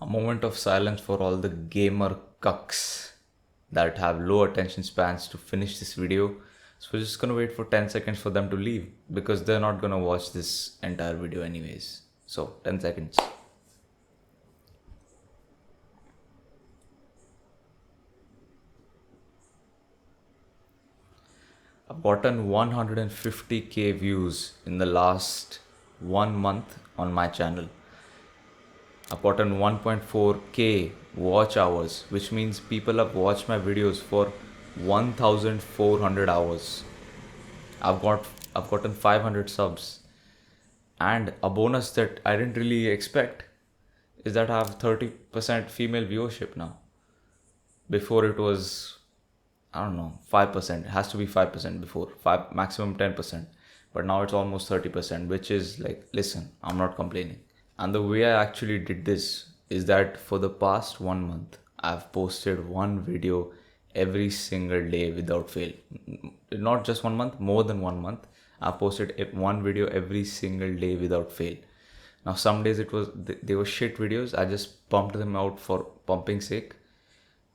A moment of silence for all the gamer cucks that have low attention spans to finish this video. So we're just gonna wait for 10 seconds for them to leave because they're not gonna watch this entire video anyways. So 10 seconds. I've gotten 150k views in the last 1 month on my channel. I've gotten 1.4k watch hours, which means people have watched my videos for 1400 hours. I've gotten 500 subs. And a bonus that I didn't really expect is that I have 30% female viewership now. Before it was, I don't know, 5%. It has to be 5% before, 5 maximum 10%. But now it's almost 30%, which is like, listen, I'm not complaining. And the way I actually did this is that for the past 1 month, I've posted one video every single day without fail. Not just 1 month, more than 1 month. I've posted one video every single day without fail. Now some days they were shit videos. I just pumped them out for pumping sake.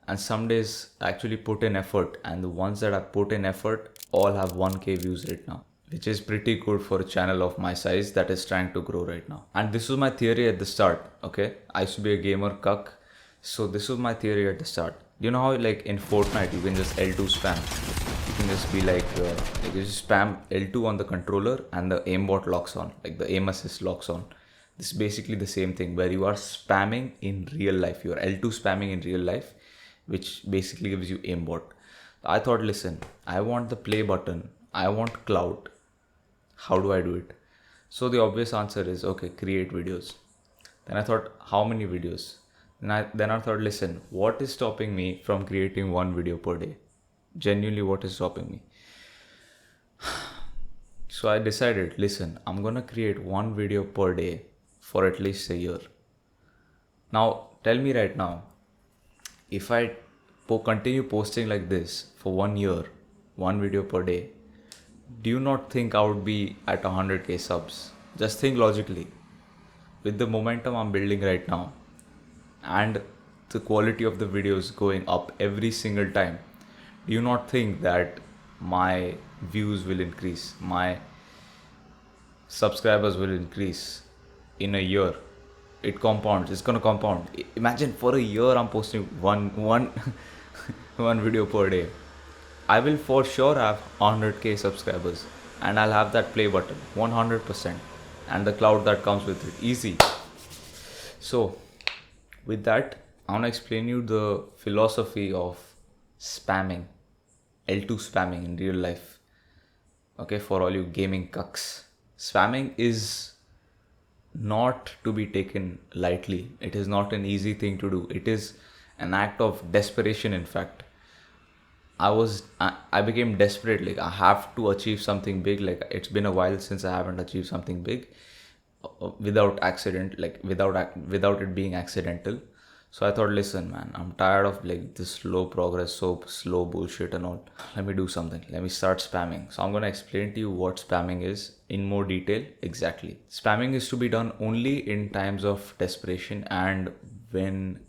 And some days I actually put in effort, and the ones that I put in effort all have 1k views right now, which is pretty good for a channel of my size that is trying to grow right now. And this was my theory at the start, okay? I used to be a gamer cuck, so this was my theory at the start. You know how like in Fortnite you can just L2 spam? You can just be like you just spam L2 on the controller and the aimbot locks on, like the aim assist locks on. This is basically the same thing where you are spamming in real life. You are L2 spamming in real life, which basically gives you aimbot. I thought, listen, I want the play button, I want clout. How do I do it? So the obvious answer is, okay, create videos. Then I thought, how many videos? Then I thought, listen, what is stopping me from creating one video per day? Genuinely, what is stopping me? So I decided, listen, I'm gonna create one video per day for at least a year. Now, tell me right now, if I continue posting like this for 1 year, one video per day, do you not think I would be at 100k subs? Just think logically. With the momentum I'm building right now and the quality of the videos going up every single time, do you not think that my views will increase, my subscribers will increase in a year? It compounds. It's gonna compound. Imagine for a year I'm posting one one video per day. I will for sure have 100k subscribers, and I'll have that play button 100%, and the cloud that comes with it. Easy. So with that, I want to explain you the philosophy of spamming, L2 spamming in real life. Okay, for all you gaming cucks, spamming is not to be taken lightly. It is not an easy thing to do. It is an act of desperation, in fact. I became desperate. Like, I have to achieve something big. Like, it's been a while since I haven't achieved something big without accident, like without it being accidental. So I thought, listen, man, I'm tired of like this slow progress, so slow bullshit and all. Let me do something. Let me start spamming. So I'm gonna explain to you what spamming is in more detail. Exactly. Spamming is to be done only in times of desperation and when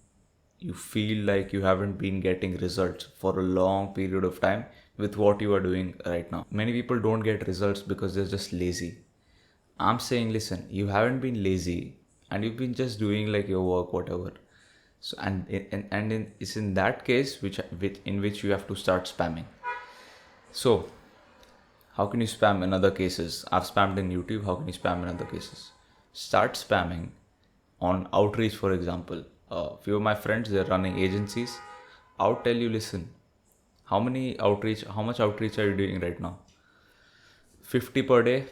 you feel like you haven't been getting results for a long period of time with what you are doing right now. Many people don't get results because they're just lazy. I'm saying, listen, you haven't been lazy and you've been just doing like your work, whatever. So it's in that case in which you have to start spamming. So how can you spam in other cases? I've spammed in YouTube. How can you spam in other cases? Start spamming on outreach, for example. A few of my friends, they're running agencies. I'll tell you, listen, how much outreach are you doing right now? 50 per day,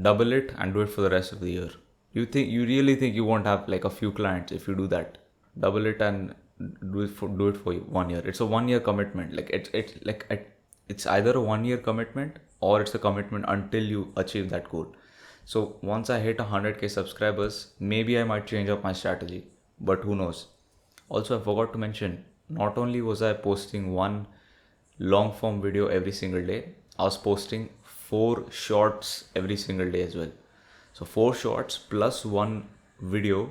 double it and do it for the rest of the year. You really think you won't have like a few clients if you do that? Double it and do it for 1 year. It's a 1 year commitment. Like it's either a 1 year commitment or it's a commitment until you achieve that goal. So once I hit 100k subscribers, maybe I might change up my strategy, but who knows? Also, I forgot to mention, not only was I posting one long form video every single day, I was posting 4 shorts every single day as well. So 4 shorts plus one video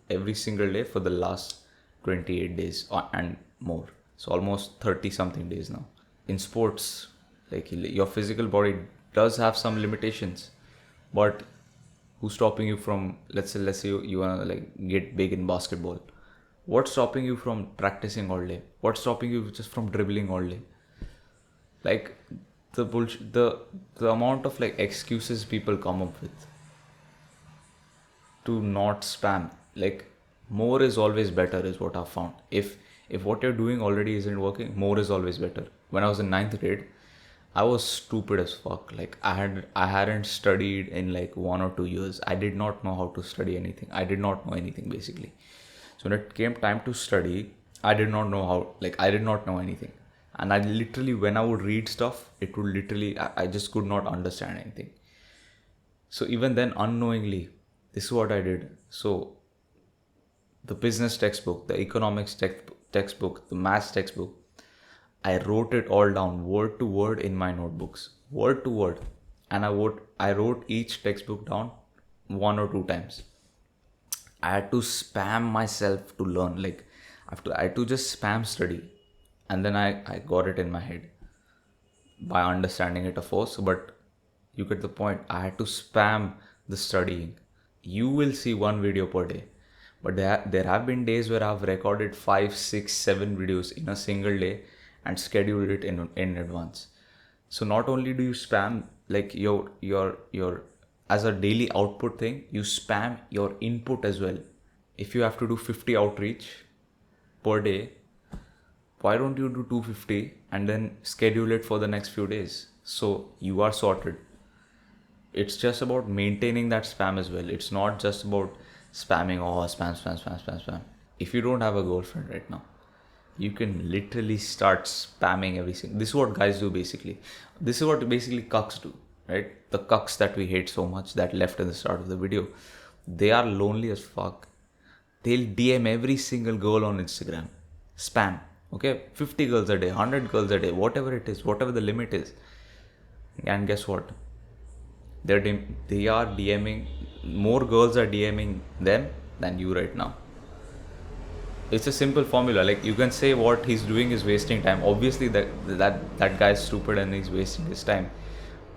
every single day for the last 28 days and more. So almost 30 something days now. In sports, like your physical body does have some limitations, but who's stopping you from, let's say you wanna like get big in basketball? What's stopping you from practicing all day? What's stopping you just from dribbling all day? Like the bullshit, the amount of like excuses people come up with to not spam. Like more is always better is what I've found. If what you're doing already isn't working, more is always better. When I was in ninth grade, I was stupid as fuck. Like I hadn't studied in like 1 or 2 years. I did not know how to study anything. I did not know anything basically. So when it came time to study, I did not know how, like I did not know anything. And I literally, when I would read stuff, it would literally, I just could not understand anything. So even then, unknowingly, this is what I did. So the business textbook, the economics textbook, the maths textbook, I wrote it all down word to word in my notebooks, word to word. And I wrote each textbook down 1 or 2 times. I had to spam myself to learn. Like I had to just spam study. And then I got it in my head by understanding it, of course. But you get the point. I had to spam the studying. You will see one video per day. But there have been days where I've recorded 5, 6, 7 videos in a single day and scheduled it in advance. So not only do you spam like your as a daily output thing, you spam your input as well. If you have to do 50 outreach per day, why don't you do 250 and then schedule it for the next few days? So you are sorted. It's just about maintaining that spam as well. It's not just about spamming, oh, spam. If you don't have a girlfriend right now, you can literally start spamming everything. This is what guys do basically. This is what basically cucks do, right? The cucks that we hate so much that left in the start of the video. They are lonely as fuck. They'll DM every single girl on Instagram. Spam. Okay? 50 girls a day, 100 girls a day, whatever it is, whatever the limit is. And guess what? They are DMing, more girls are DMing them than you right now. It's a simple formula. Like you can say what he's doing is wasting time. Obviously that guy's stupid and he's wasting his time.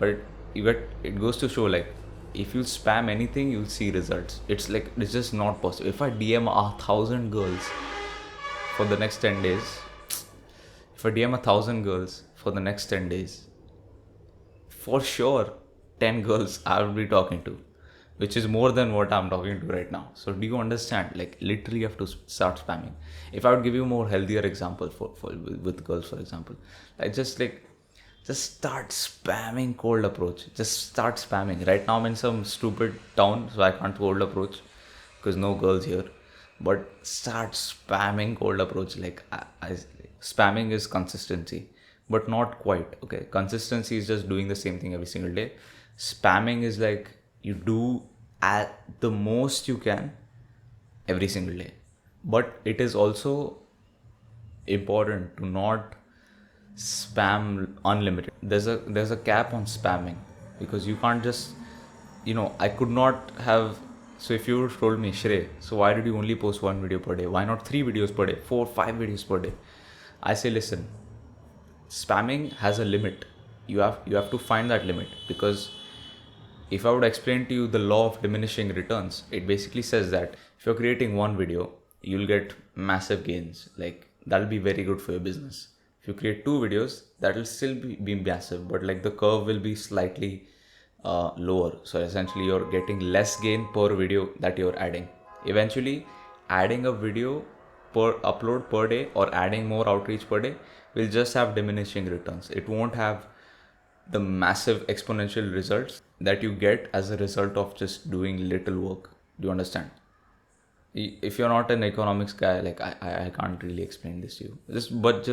But it goes to show, like if you spam anything, you'll see results. It's just not possible. If I DM 1,000 girls for the next 10 days, for sure 10 girls I will be talking to, which is more than what I'm talking to right now. So do you understand? Like literally you have to start spamming. If I would give you more healthier example with girls, for example, just start spamming cold approach. Just start spamming. Right now I'm in some stupid town, so I can't cold approach because no girls here. But start spamming cold approach. Like spamming is consistency, but not quite. Okay, consistency is just doing the same thing every single day. Spamming is like you do at the most you can every single day. But it is also important to not spam unlimited. There's a cap on spamming, because you can't just, I could not have. So if you told me, Shrey, so why did you only post 1 video per day? Why not 3 videos per day, 4, 5 videos per day? I say, listen, spamming has a limit. You have to find that limit, because if I would explain to you the law of diminishing returns, it basically says that if you're creating 1 video, you'll get massive gains. Like that'll be very good for your business. If you create 2 videos, that'll still be massive, but like the curve will be slightly lower. So essentially you're getting less gain per video that you're adding. Eventually adding a video per upload per day or adding more outreach per day will just have diminishing returns. It won't have the massive exponential results that you get as a result of just doing little work. Do you understand? If you're not an economics guy, like I can't really explain this to you. Just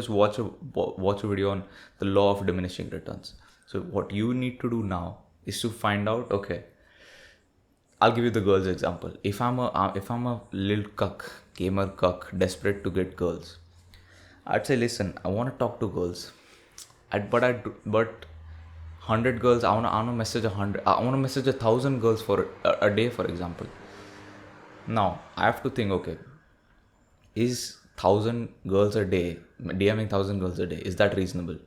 watch a video on the law of diminishing returns. So what you need to do now is to find out, okay, I'll give you the girls example. If I'm a little gamer cuck, desperate to get girls, I'd say, listen, I want to talk to girls. But 100 girls, I wanna message 100. I wanna message 1,000 girls for a day, for example. Now I have to think, okay, is 1,000 girls a day, DMing 1,000 girls a day, is that reasonable?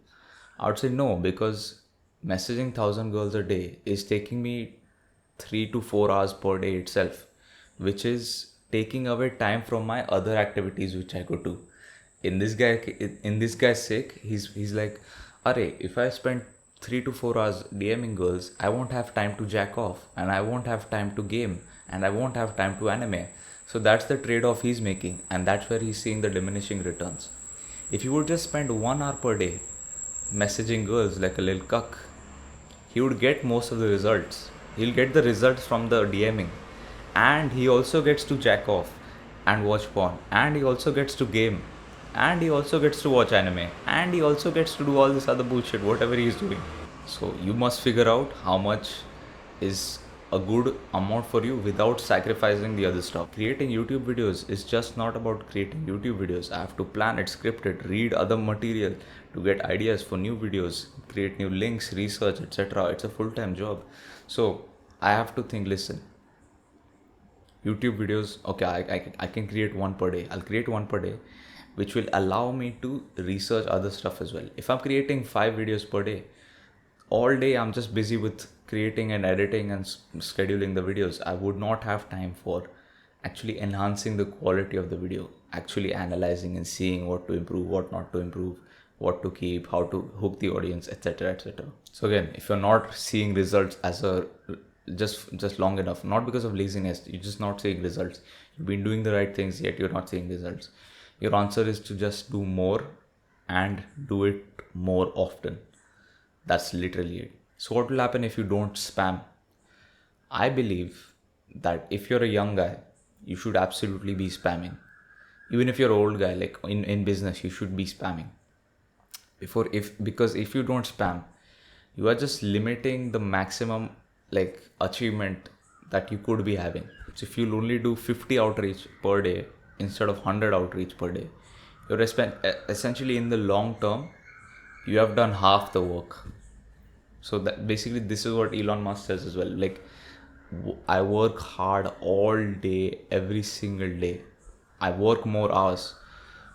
I would say no, because messaging 1,000 girls a day is taking me 3 to 4 hours per day itself, which is taking away time from my other activities which I could do. In this guy's sake, he's like, Arey, if I spend 3 to 4 hours DMing girls, I won't have time to jack off, and I won't have time to game, and I won't have time to anime. So that's the trade-off he's making, and that's where he's seeing the diminishing returns. If he would just spend 1 hour per day messaging girls like a little cuck, he would get most of the results. He'll get the results from the DMing, and he also gets to jack off and watch porn, and he also gets to game, and he also gets to watch anime, and he also gets to do all this other bullshit, whatever he's doing. So you must figure out how much is a good amount for you without sacrificing the other stuff. Creating YouTube videos is just not about creating YouTube videos. I have to plan it, script it, read other material to get ideas for new videos, create new links, research, etc. It's a full-time job. So I have to think, listen, YouTube videos, okay, I can create one per day. I'll create one per day, which will allow me to research other stuff as well. If I'm creating 5 videos per day, all day I'm just busy with creating and editing and scheduling the videos. I would not have time for actually enhancing the quality of the video, actually analyzing and seeing what to improve, what not to improve, what to keep, how to hook the audience, etc., etc. So again, if you're not seeing results as a just long enough, not because of laziness, you're just not seeing results, you've been doing the right things yet you're not seeing results, your answer is to just do more and do it more often. That's literally it. So what will happen if you don't spam? I believe that if you're a young guy, you should absolutely be spamming. Even if you're an old guy, like in business, you should be spamming. Because if you don't spam, you are just limiting the maximum like achievement that you could be having. So if you'll only do 50 outreach per day instead of 100 outreach per day, you're essentially in the long term, you have done half the work. So that basically this is what Elon Musk says as well. Like, I work hard all day, every single day. I work more hours.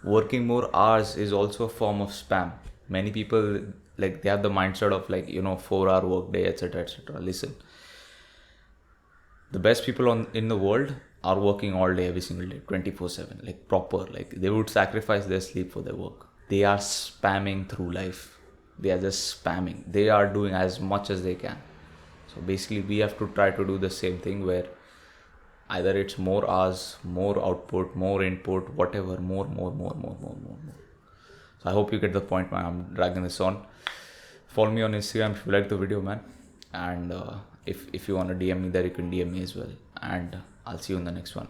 Working more hours is also a form of spam. Many people, like, they have the mindset of, like, 4 hour work day, etc., etc. Listen, the best people in the world are working all day, every single day, 24/7, like proper. Like, they would sacrifice their sleep for their work. They are spamming through life. They are just spamming. They are doing as much as they can. So basically, we have to try to do the same thing, where either it's more hours, more output, more input, whatever, more. So I hope you get the point, man. I'm dragging this on. Follow me on Instagram if you like the video, man. And if you want to DM me there, you can DM me as well. And I'll see you in the next one.